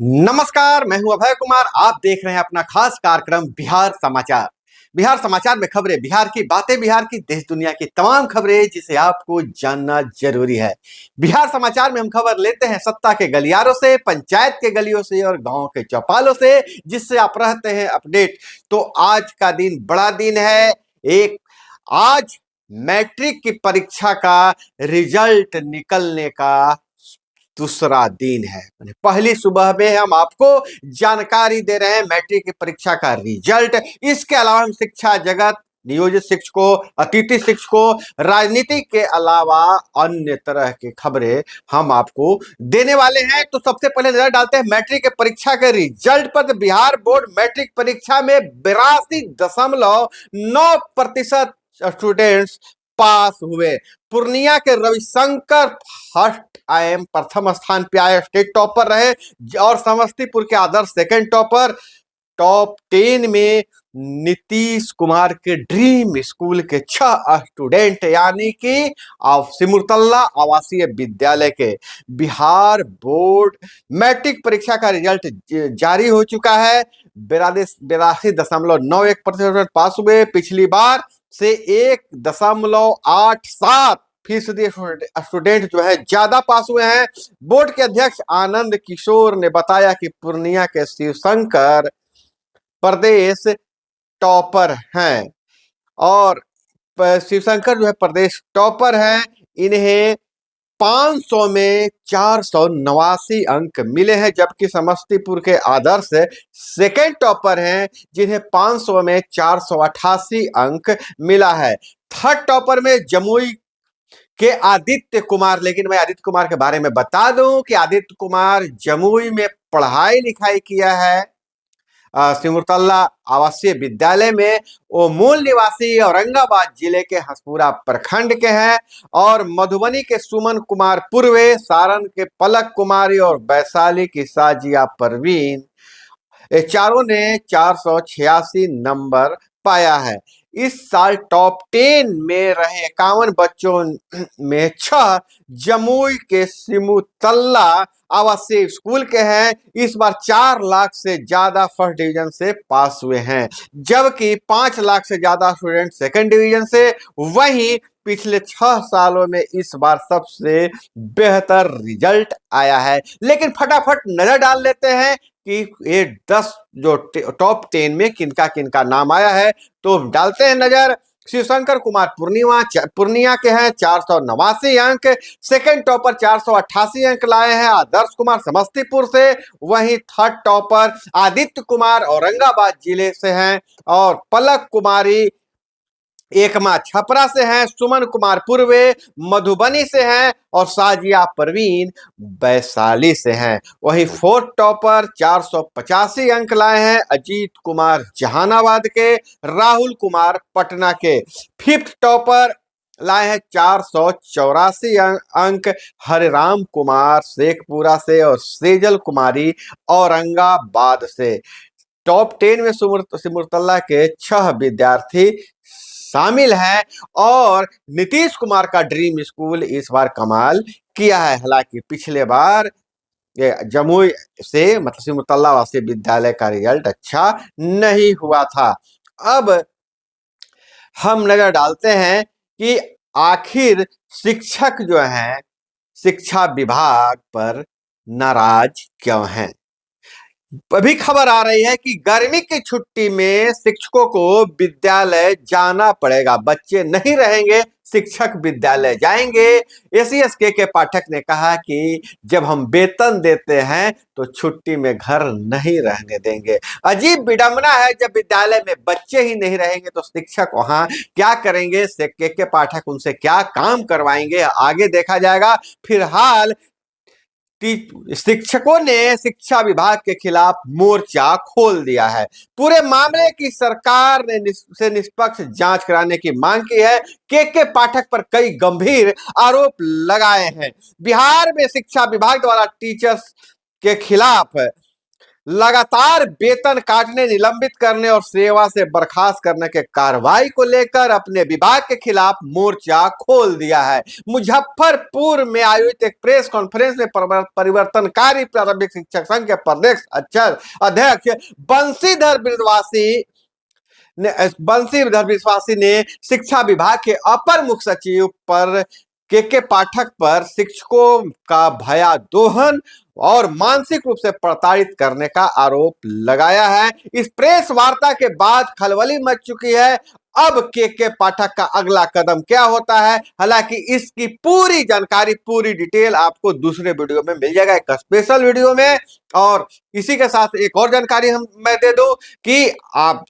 नमस्कार, मैं हूं अभय कुमार। आप देख रहे हैं अपना खास कार्यक्रम बिहार समाचार। बिहार समाचार में खबरें, बिहार की बातें, बिहार की देश दुनिया की तमाम खबरें जिसे आपको जानना जरूरी है। बिहार समाचार में हम खबर लेते हैं सत्ता के गलियारों से, पंचायत के गलियों से और गांव के चौपालों से, जिससे आप रहते हैं अपडेट। तो आज का दिन बड़ा दिन है। एक आज मैट्रिक की परीक्षा का रिजल्ट निकलने का दूसरा दिन है। पहली सुबह में हम आपको जानकारी दे रहे हैं मैट्रिक की परीक्षा का रिजल्ट। इसके अलावा हम शिक्षा जगत, नियोजित शिक्षकों, अतिथि शिक्षकों, राजनीति के अलावा अन्य तरह की खबरें हम आपको देने वाले हैं। तो सबसे पहले नजर डालते हैं मैट्रिक की परीक्षा के रिजल्ट पर। तो बिहार बोर्ड मैट्रिक परीक्षा में 82.9% स्टूडेंट्स पास हुए। पूर्णिया के रविशंकर फर्स्ट आए, प्रथम स्थान पे आए, स्टेट टॉपर रहे। और समस्तीपुर के आदर्श सेकंड टॉपर। टॉप 10 में नीतीश कुमार के ड्रीम स्कूल के 6 स्टूडेंट, यानी कि सिमुरतल्ला आवासीय विद्यालय के। बिहार बोर्ड मैट्रिक परीक्षा का रिजल्ट जारी हो चुका है। 82.91% पास हुए। पिछली बार से 1.87% स्टूडेंट जो है ज्यादा पास हुए हैं। बोर्ड के अध्यक्ष आनंद किशोर ने बताया कि पूर्णिया के शिवशंकर प्रदेश टॉपर हैं और शिवशंकर जो है प्रदेश टॉपर हैं। इन्हें 500 में 489 अंक मिले हैं, जबकि समस्तीपुर के आदर्श सेकेंड टॉपर हैं, जिन्हें 500 में 488 अंक मिला है। थर्ड टॉपर में जमुई के आदित्य कुमार। लेकिन मैं आदित्य कुमार के बारे में बता दूं कि आदित्य कुमार जमुई में पढ़ाई लिखाई किया है, सिमुरतल्ला आवासीय विद्यालय में। वो मूल निवासी औरंगाबाद जिले के हसपुरा प्रखंड के हैं। और मधुबनी के सुमन कुमार पूर्वे, सारण के पलक कुमारी और वैशाली की साजिया परवीन, ये चारों ने 486 नंबर पाया है। इस साल टॉप 10 में रहे 51 बच्चों में 6 जमुई के सिमुतल्ला आवासीय स्कूल के हैं। इस बार 4 लाख से ज्यादा फर्स्ट डिवीजन से पास हुए हैं, जबकि 5 लाख से ज्यादा स्टूडेंट सेकंड डिवीजन से। वहीं पिछले 6 सालों में इस बार सबसे बेहतर रिजल्ट आया है। लेकिन फटाफट नजर डाल लेते हैं कि ये 10 जो टॉप 10 में किनका किनका नाम आया है। तो डालते हैं नजर। शिवशंकर कुमार पूर्णिया के हैं, 489 अंक। सेकंड टॉपर 488 अंक लाए हैं आदर्श कुमार समस्तीपुर से। वहीं थर्ड टॉपर आदित्य कुमार औरंगाबाद जिले से हैं और पलक कुमारी एकमा छपरा से हैं। सुमन कुमार पूर्वे मधुबनी से हैं और साजिया परवीन वैशाली से हैं। वहीं फोर्थ टॉपर 485 अंक लाए हैं अजीत कुमार जहानाबाद के, राहुल कुमार पटना के। फिफ्थ टॉपर लाए हैं 484 अंक हरिराम कुमार शेखपुरा से और सेजल कुमारी औरंगाबाद से। टॉप 10 में सिमुरतल्ला के 6 विद्यार्थी शामिल हैं। और नीतीश कुमार का ड्रीम स्कूल इस बार कमाल किया है। हालांकि पिछले बार जमुई से मतलब सिमुरतल्ला आवासीय विद्यालय का रिजल्ट अच्छा नहीं हुआ था। अब हम नजर डालते हैं कि आखिर शिक्षक जो हैं शिक्षा विभाग पर नाराज क्यों हैं। अभी खबर आ रही है कि गर्मी की छुट्टी में शिक्षकों को विद्यालय जाना पड़ेगा। बच्चे नहीं रहेंगे, शिक्षक विद्यालय जाएंगे। एससीएसके के पाठक ने कहा कि जब हम वेतन देते हैं तो छुट्टी में घर नहीं रहने देंगे। अजीब विडंबना है, जब विद्यालय में बच्चे ही नहीं रहेंगे तो शिक्षक वहां क्या करेंगे। के पाठक उनसे क्या काम करवाएंगे, आगे देखा जाएगा। फिलहाल शिक्षकों ने शिक्षा विभाग के खिलाफ मोर्चा खोल दिया है। पूरे मामले की सरकार ने से निष्पक्ष जांच कराने की मांग की है। के पाठक पर कई गंभीर आरोप लगाए हैं। बिहार में शिक्षा विभाग द्वारा टीचर्स के खिलाफ लगातार वेतन काटने, निलंबित करने और सेवा से बर्खास्त करने के कार्रवाई को लेकर अपने विभाग के खिलाफ मोर्चा खोल दिया है। मुजफ्फरपुर में आयोजित एक प्रेस कॉन्फ्रेंस में परिवर्तनकारी प्रारंभिक शिक्षक संघ के प्रदेश अध्यक्ष बंशीधर विश्वासी ने शिक्षा विभाग के अपर मुख्य सचिव पर के पाठक पर शिक्षकों का भयादोहन और मानसिक रूप से प्रताड़ित करने का आरोप लगाया है। इस प्रेस वार्ता के बाद खलबली मच चुकी है। अब के पाठक का अगला कदम क्या होता है, हालांकि इसकी पूरी जानकारी, पूरी डिटेल आपको दूसरे वीडियो में मिल जाएगा, एक स्पेशल वीडियो में। और इसी के साथ एक और जानकारी मैं दे दूं कि आप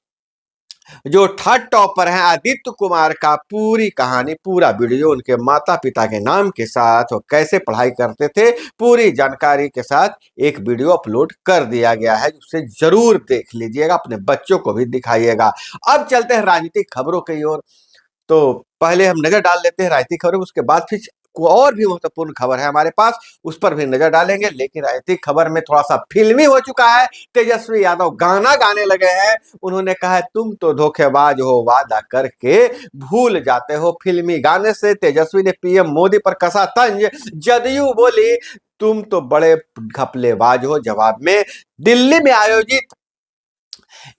जो थर्ड टॉपर हैं आदित्य कुमार का पूरी कहानी, पूरा वीडियो उनके माता पिता के नाम के साथ, वो कैसे पढ़ाई करते थे, पूरी जानकारी के साथ एक वीडियो अपलोड कर दिया गया है, उसे जरूर देख लीजिएगा, अपने बच्चों को भी दिखाइएगा। अब चलते हैं राजनीतिक खबरों की ओर। तो पहले हम नजर डाल लेते हैं राजनीतिक खबरों, उसके बाद फिर और भी महत्वपूर्ण खबर है हमारे पास, उस पर भी नजर डालेंगे। लेकिन राजनीतिक खबर में थोड़ा सा फिल्मी हो चुका है। तेजस्वी यादव गाना गाने लगे हैं। उन्होंने कहा है तुम तो धोखेबाज हो, वादा करके भूल जाते हो। फिल्मी गाने से तेजस्वी ने पीएम मोदी पर कसा तंज। जदयू बोली तुम तो बड़े घपलेबाज हो। जवाब में दिल्ली में आयोजित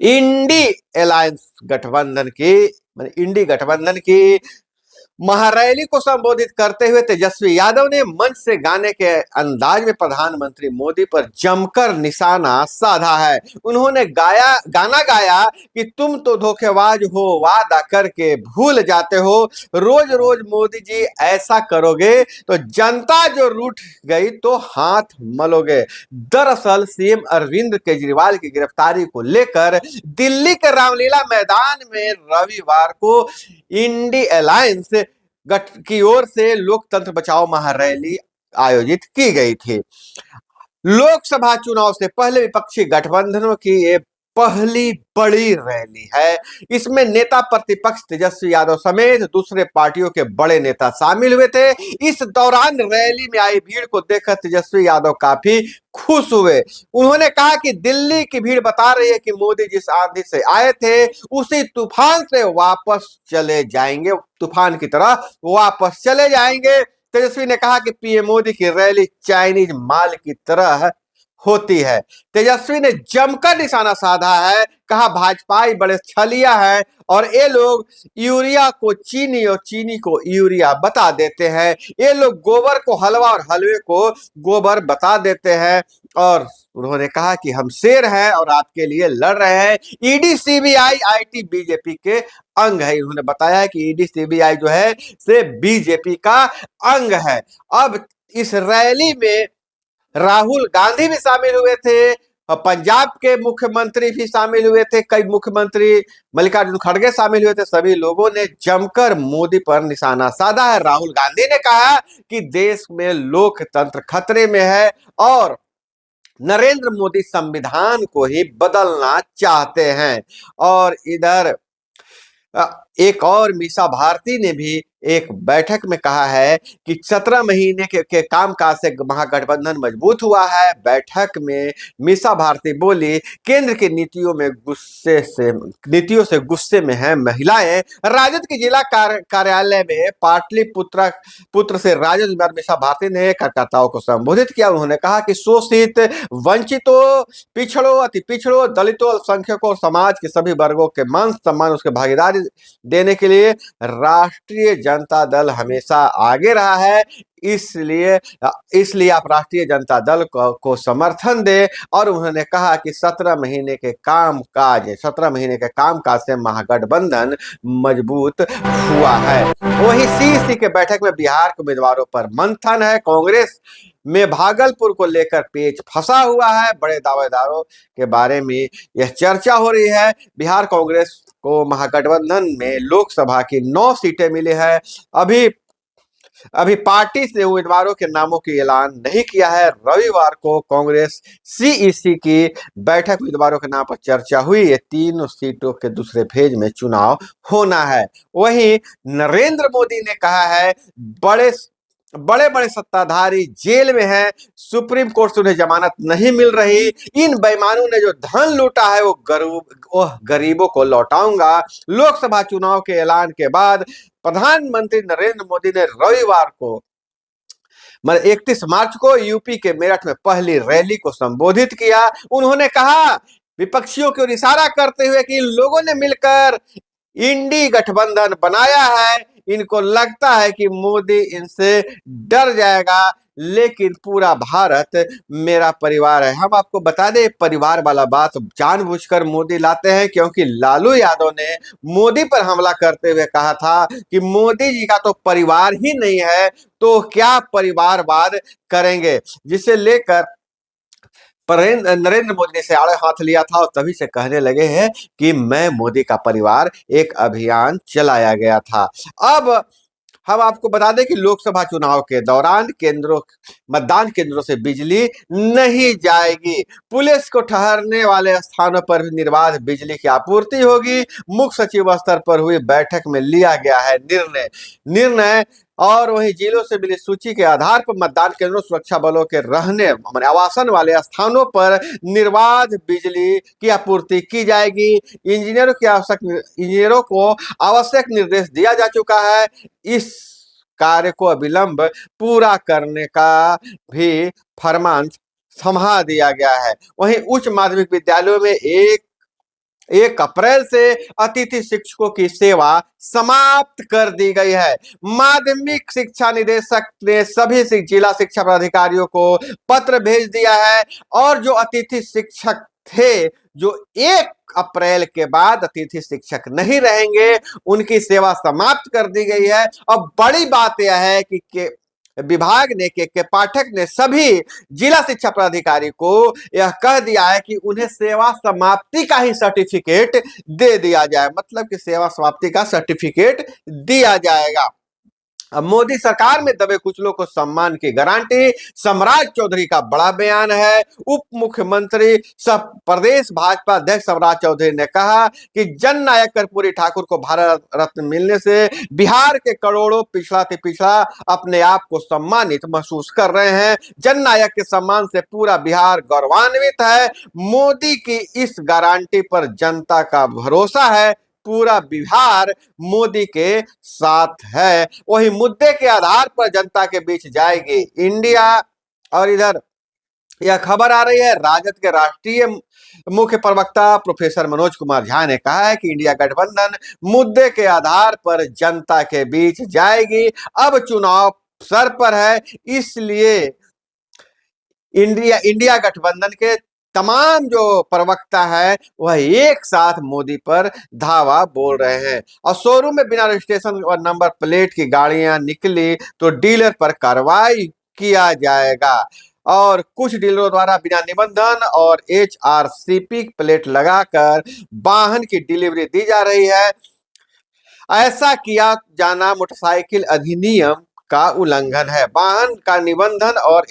इंडी अलायंस गठबंधन की महारैली को संबोधित करते हुए तेजस्वी यादव ने मंच से गाने के अंदाज में प्रधानमंत्री मोदी पर जमकर निशाना साधा है। उन्होंने गाना गाया कि तुम तो धोखेबाज हो, वादा करके भूल जाते हो। रोज रोज मोदी जी ऐसा करोगे तो जनता जो रूठ गई तो हाथ मलोगे। दरअसल सीएम अरविंद केजरीवाल की गिरफ्तारी को लेकर दिल्ली के रामलीला मैदान में रविवार को इंडी अलायंस की ओर से लोकतंत्र बचाओ महारैली आयोजित की गई थी। लोकसभा चुनाव से पहले विपक्षी गठबंधनों की ये पहली बड़ी रैली है। इसमें नेता प्रतिपक्ष तेजस्वी यादव समेत दूसरे पार्टियों के बड़े नेता शामिल हुए थे। इस दौरान रैली में आई भीड़ को देखकर तेजस्वी यादव काफी खुश हुए। उन्होंने कहा कि दिल्ली की भीड़ बता रही है कि मोदी जिस आंधी से आए थे उसी तूफान से वापस चले जाएंगे, तूफान की तरह वापस चले जाएंगे। तेजस्वी ने कहा कि पीएम मोदी की रैली चाइनीज माल की तरह होती है। तेजस्वी ने जमकर निशाना साधा है। कहा भाजपाई बड़े छलिया है और ये लोग यूरिया को चीनी और चीनी को यूरिया बता देते हैं। ये लोग गोबर को हलवा और हलवे को गोबर बता देते हैं। और उन्होंने कहा कि हम शेर हैं और आपके लिए लड़ रहे हैं। ईडी, सीबीआई, आईटी बीजेपी के अंग है। उन्होंने बताया कि ईडी, सीबीआई जो है से बीजेपी का अंग है। अब इस रैली में राहुल गांधी भी शामिल हुए थे और पंजाब के मुख्यमंत्री भी शामिल हुए थे, कई मुख्यमंत्री, मल्लिकार्जुन खड़गे शामिल हुए थे। सभी लोगों ने जमकर मोदी पर निशाना साधा है। राहुल गांधी ने कहा कि देश में लोकतंत्र खतरे में है और नरेंद्र मोदी संविधान को ही बदलना चाहते हैं। और इधर एक और मीसा भारती ने भी एक बैठक में कहा है कि 17 महीने के कामकाज से महागठबंधन मजबूत हुआ है। बैठक में मीसा भारती बोली केंद्र की नीतियों से गुस्से में हैं महिलाएं। राजद के जिला कार्यालय में पाटलिपुत्र से राजद उम्मीदवार मीसा भारती ने कार्यकर्ताओं को संबोधित किया। उन्होंने कहा कि शोषित, वंचितों, पिछड़ों, अति पिछड़ों, दलितों, अल्पसंख्यकों, समाज के सभी वर्गों के मान सम्मान, उसके भागीदारी देने के लिए राष्ट्रीय जनता दल हमेशा आगे रहा है। इसलिए आप राष्ट्रीय जनता दल को समर्थन दें। और उन्होंने कहा कि 17 महीने के कामकाज से महागठबंधन मजबूत हुआ है। वहीं सीईसी के बैठक में बिहार के उम्मीदवारों पर मंथन है। कांग्रेस में भागलपुर को लेकर पेच फंसा हुआ है। बड़े दावेदारों के बारे में यह चर्चा हो रही है। बिहार कांग्रेस को महागठबंधन में लोकसभा की 9 सीटें मिली है। अभी पार्टी से उम्मीदवारों के नामों की ऐलान नहीं किया है। रविवार को कांग्रेस सीईसी की बैठक उम्मीदवारों के नाम पर चर्चा हुई। ये 3 सीटों के दूसरे फेज में चुनाव होना है। वहीं नरेंद्र मोदी ने कहा है बड़े बड़े सत्ताधारी जेल में हैं, सुप्रीम कोर्ट से उन्हें जमानत नहीं मिल रही। इन बेईमानों ने जो धन लूटा है वो गरीबों को लौटाऊंगा। लोकसभा चुनाव के ऐलान के बाद प्रधानमंत्री नरेंद्र मोदी ने रविवार को 31 मार्च को यूपी के मेरठ में पहली रैली को संबोधित किया। उन्होंने कहा, विपक्षियों की ओर इशारा करते हुए कि इन लोगों ने मिलकर इंडी गठबंधन बनाया है, इनको लगता है कि मोदी इनसे डर जाएगा, लेकिन पूरा भारत मेरा परिवार है। हम आपको बता दें, परिवार वाला बात जानबूझकर मोदी लाते हैं, क्योंकि लालू यादव ने मोदी पर हमला करते हुए कहा था कि मोदी जी का तो परिवार ही नहीं है, तो क्या परिवारवाद करेंगे, जिसे लेकर नरेंद्र मोदी ने से आड़े हाथ लिया था और तभी से कहने लगे हैं कि मैं मोदी का परिवार, एक अभियान चलाया गया था। अब हम आपको बता दें कि लोकसभा चुनाव के दौरान मतदान केंद्रों से बिजली नहीं जाएगी। पुलिस को ठहरने वाले स्थानों पर भी निर्बाध बिजली की आपूर्ति होगी। मुख्य सचिव स्तर पर हुई बैठक में लिया गया है निर्णय। और वहीं जिलों से मिली सूची के आधार पर मतदान केंद्रों, सुरक्षा बलों के रहने आवासन वाले स्थानों पर निर्बाध बिजली की आपूर्ति की जाएगी। इंजीनियरों को आवश्यक निर्देश दिया जा चुका है। इस कार्य को अविलंब पूरा करने का भी फरमान थमा दिया गया है। वहीं उच्च माध्यमिक विद्यालयों में 1 अप्रैल से अतिथि शिक्षकों की सेवा समाप्त कर दी गई है। माध्यमिक शिक्षा निदेशक ने सभी जिला शिक्षा पदाधिकारियों को पत्र भेज दिया है और जो अतिथि शिक्षक थे, जो 1 अप्रैल के बाद अतिथि शिक्षक नहीं रहेंगे, उनकी सेवा समाप्त कर दी गई है। अब बड़ी बात यह है कि विभाग ने के पाठक ने सभी जिला शिक्षा पदाधिकारी को यह कह दिया है कि उन्हें सेवा समाप्ति का ही सर्टिफिकेट दे दिया जाए, मतलब कि सेवा समाप्ति का सर्टिफिकेट दिया जाएगा। अब मोदी सरकार में दबे कुचलों को सम्मान की गारंटी, सम्राट चौधरी का बड़ा बयान है। उप मुख्यमंत्री सब प्रदेश भाजपा अध्यक्ष सम्राट चौधरी ने कहा कि जननायक कर्पूरी ठाकुर को भारत रत्न मिलने से बिहार के करोड़ों पिछड़ा अपने आप को सम्मानित महसूस कर रहे हैं। जननायक के सम्मान से पूरा बिहार गौरवान्वित है। मोदी की इस गारंटी पर जनता का भरोसा है। पूरा बिहार मोदी के साथ है। वही मुद्दे के आधार पर जनता के बीच जाएगी इंडिया। और इधर यह खबर आ रही है, राजद के राष्ट्रीय मुख्य प्रवक्ता प्रोफेसर मनोज कुमार झा ने कहा है कि इंडिया गठबंधन मुद्दे के आधार पर जनता के बीच जाएगी। अब चुनाव सर पर है, इसलिए इंडिया गठबंधन के तमाम जो प्रवक्ता है वह एक साथ मोदी पर धावा बोल रहे हैं। और शोरूम में बिना रजिस्ट्रेशन और नंबर प्लेट की गाड़ियां निकली तो डीलर पर कार्रवाई किया जाएगा। और कुछ डीलरों द्वारा बिना निबंधन और HRCP प्लेट लगाकर वाहन की डिलीवरी दी जा रही है। ऐसा किया जाना मोटरसाइकिल अधिनियम का उल्लंघन है। वाहन का निबंधन और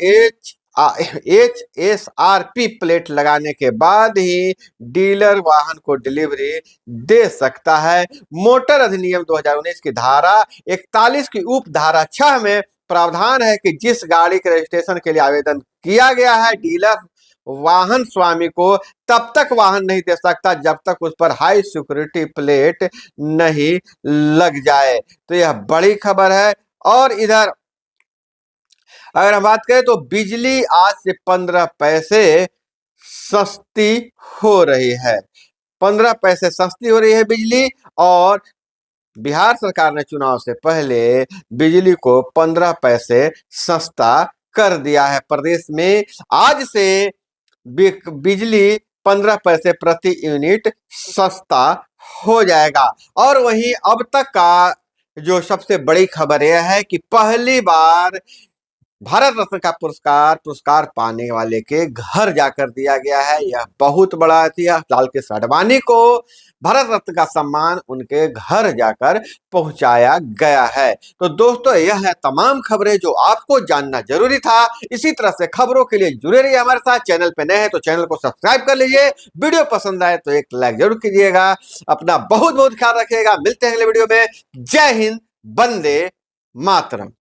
HSRP प्लेट लगाने के बाद ही डीलर वाहन को डिलीवरी दे सकता है। मोटर अधिनियम 2019 की धारा 41 की उप धारा 6 में प्रावधान है कि जिस गाड़ी के रजिस्ट्रेशन के लिए आवेदन किया गया है, डीलर वाहन स्वामी को तब तक वाहन नहीं दे सकता जब तक उस पर हाई सिक्योरिटी प्लेट नहीं लग जाए। तो यह बड़ी खबर है। और इधर अगर हम बात करें तो बिजली आज से 15 पैसे सस्ती हो रही है। 15 पैसे सस्ती हो रही है बिजली। और बिहार सरकार ने चुनाव से पहले बिजली को 15 पैसे सस्ता कर दिया है। प्रदेश में आज से बिजली 15 पैसे प्रति यूनिट सस्ता हो जाएगा। और वहीं अब तक का जो सबसे बड़ी खबर यह है कि पहली बार भारत रत्न का पुरस्कार पाने वाले के घर जाकर दिया गया है। यह बहुत बड़ा इतिहास। लाल कृष्ण आडवाणी को भारत रत्न का सम्मान उनके घर जाकर पहुंचाया गया है। तो दोस्तों, यह है तमाम खबरें जो आपको जानना जरूरी था। इसी तरह से खबरों के लिए जुड़े रहिए हमारे साथ। चैनल पे नए हैं तो चैनल को सब्सक्राइब कर लीजिए। वीडियो पसंद आए तो एक लाइक जरूर कीजिएगा। अपना बहुत बहुत ख्याल रखिएगा। मिलते हैं अगले वीडियो में। जय हिंद, वंदे मातरम।